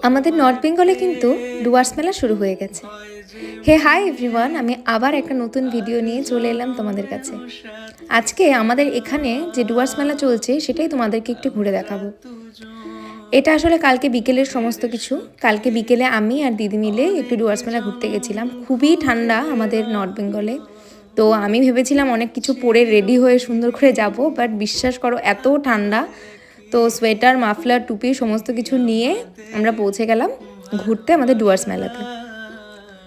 আমাদের নর্থ বেঙ্গলে কিন্তু ডুয়ার্স মেলা শুরু হয়ে গেছে। হাই এভরিওয়ান, আমি আবার একটা নতুন ভিডিও নিয়ে চলে এলাম তোমাদের কাছে। আজকে আমাদের এখানে যে ডুয়ার্স মেলা চলছে সেটাই তোমাদেরকে একটু ঘুরে দেখাবো। এটা আসলে কালকে বিকেলের সমস্ত কিছু। কালকে বিকেলে আমি আর দিদি মিলে একটু ডুয়ার্স মেলা ঘুরতে গেছিলাম। খুবই ঠান্ডা আমাদের নর্থ বেঙ্গলে, তো আমি ভেবেছিলাম অনেক কিছু পরে রেডি হয়ে সুন্দর করে যাব, বাট বিশ্বাস করো এত ঠান্ডা। তো সোয়েটার, মাফলার, টুপি সমস্ত কিছু নিয়ে আমরা পৌঁছে গেলাম ঘুরতে আমাদের ডুয়ার্স মেলাতে।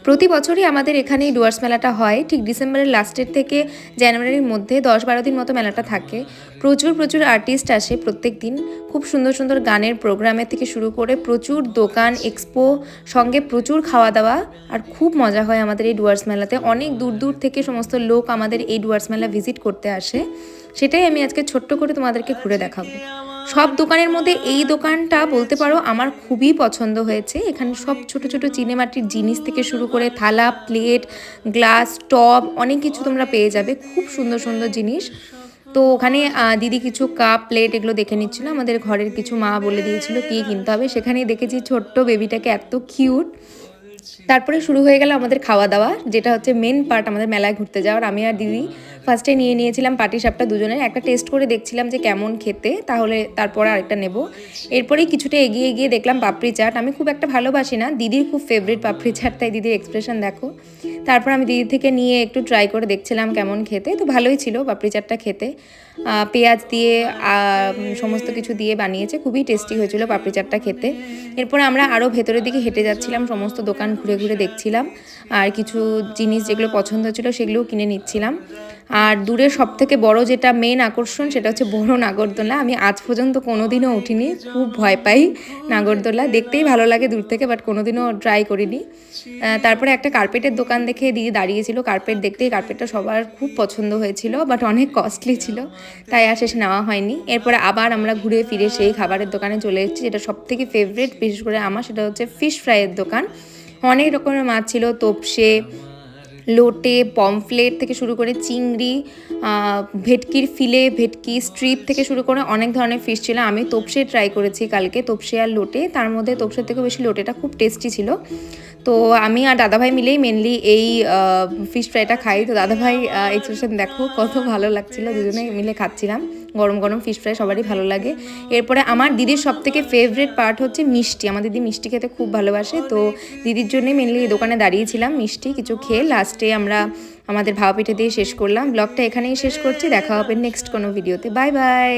প্রতি বছরই আমাদের এখানেই ডুয়ার্স মেলাটা হয়, ঠিক ডিসেম্বরের লাস্টের থেকে জানুয়ারির মধ্যে 10-12 দিন মতো মেলাটা থাকে। প্রচুর প্রচুর আর্টিস্ট আসে প্রত্যেক দিন। খুব সুন্দর সুন্দর গানের প্রোগ্রামের থেকে শুরু করে প্রচুর দোকান, এক্সপো, সঙ্গে প্রচুর খাওয়া দাওয়া, আর খুব মজা হয় আমাদের এই ডুয়ার্স মেলাতে। অনেক দূর দূর থেকে সমস্ত লোক আমাদের এই ডুয়ার্স মেলা ভিজিট করতে আসে। সেটাই আমি আজকে ছোট্ট করে তোমাদেরকে ঘুরে দেখাবো। সব দোকানের মধ্যে এই দোকানটা বলতে পারো আমার খুবই পছন্দ হয়েছে। এখানে সব ছোট ছোট চিনেমাটির জিনিস থেকে শুরু করে থালা, প্লেট, গ্লাস, টব, অনেক কিছু তোমরা পেয়ে যাবে। খুব সুন্দর সুন্দর জিনিস। তো ওখানে দিদি কিছু কাপ, প্লেট এগুলো দেখে নিচ্ছিল। আমাদের ঘরের কিছু মা বলে দিয়েছিল কী কিনতে হবে। সেখানেই দেখেছি ছোট্ট বেবিটাকে, এত কিউট। তারপরে শুরু হয়ে গেল আমাদের খাওয়া দাওয়া, যেটা হচ্ছে মেন পার্ট আমাদের মেলায় ঘুরতে যাওয়ার। আমি আর দিদি ফার্স্টে নিয়েছিলাম পাটিসাপটা, দুজনের একটা টেস্ট করে দেখছিলাম যে কেমন খেতে, তাহলে তারপরে আরেকটা নেব। এরপরেই কিছুটা এগিয়ে গিয়ে দেখলাম পাপড়ি চাট। আমি খুব একটা ভালোবাসি না, দিদির খুব ফেভারিট পাপড়ি চাট, তাই দিদির এক্সপ্রেশন দেখো। তারপর আমি দিদি থেকে নিয়ে একটু ট্রাই করে দেখছিলাম কেমন খেতে। তো ভালোই ছিল পাপড়ি চাটটা খেতে। পেঁয়াজ দিয়ে সমস্ত কিছু দিয়ে বানিয়েছে, খুবই টেস্টি হয়েছিল পাপড়ি চাটটা খেতে। এরপরে আমরা আরও ভেতরের দিকে হেঁটে যাচ্ছিলাম, সমস্ত দোকান ঘুরে ঘুরে দেখছিলাম, আর কিছু জিনিস যেগুলো পছন্দ হচ্ছিলো সেগুলোও কিনে নিচ্ছিলাম। আর দূরের সব থেকে বড় যেটা মেন আকর্ষণ, সেটা হচ্ছে বড় নাগরদোলা। আমি আজ পর্যন্ত কোনোদিনও উঠিনি, খুব ভয় পাই নাগরদোলা। দেখতেই ভালো লাগে দূর থেকে, বাট কোনোদিনও ট্রাই করিনি। তারপরে একটা কার্পেটের দোকান দেখে দিদি দাঁড়িয়েছিল কার্পেট দেখতেই। কার্পেটটা সবার খুব পছন্দ হয়েছিল, বাট অনেক কস্টলি ছিল, তাই আর শেষে নেওয়া হয়নি। এরপরে আবার আমরা ঘুরে ফিরে সেই খাবারের দোকানে চলে এসেছি, যেটা সব থেকে ফেভারিট বিশেষ করে আমার, সেটা হচ্ছে ফিশ ফ্রাইয়ের দোকান। অনেক রকমের মাছ ছিল, তোপসে, লোটে, পমফ্লেট থেকে শুরু করে চিংড়ি, ভেটকির ফিলে, ভেটকি স্ট্রিপ থেকে শুরু করে অনেক ধরনের ফিশ ছিল। আমি তোপসে ট্রাই করেছি কালকে, তোপসে আর লোটে। তার মধ্যে তোপসের থেকে বেশি লোটেটা খুব টেস্টি ছিল। তো আমি আর দাদাভাই মিলেই মেনলি এই ফিশ ফ্রাইটা খাই। তো দাদাভাই এক্সপ্রেশন দেখো কত ভালো লাগছিল, দুজনে মিলে খাচ্ছিলাম। গরম গরম ফিশ ফ্রাই সবারই ভালো লাগে। এরপরে আমার দিদির সব থেকে ফেভারিট পার্ট হচ্ছে মিষ্টি। আমার দিদি মিষ্টি খেতে খুব ভালোবাসে, তো দিদির জন্যই মেনলি এই দোকানে দাঁড়িয়েছিলাম মিষ্টি কিছু খেয়ে। লাস্টে আমরা আমাদের ভাপা পিঠে দিয়ে শেষ করলাম। ব্লগটা এখানেই শেষ করছি, দেখা হবে নেক্সট কোনো ভিডিওতে। Bye bye.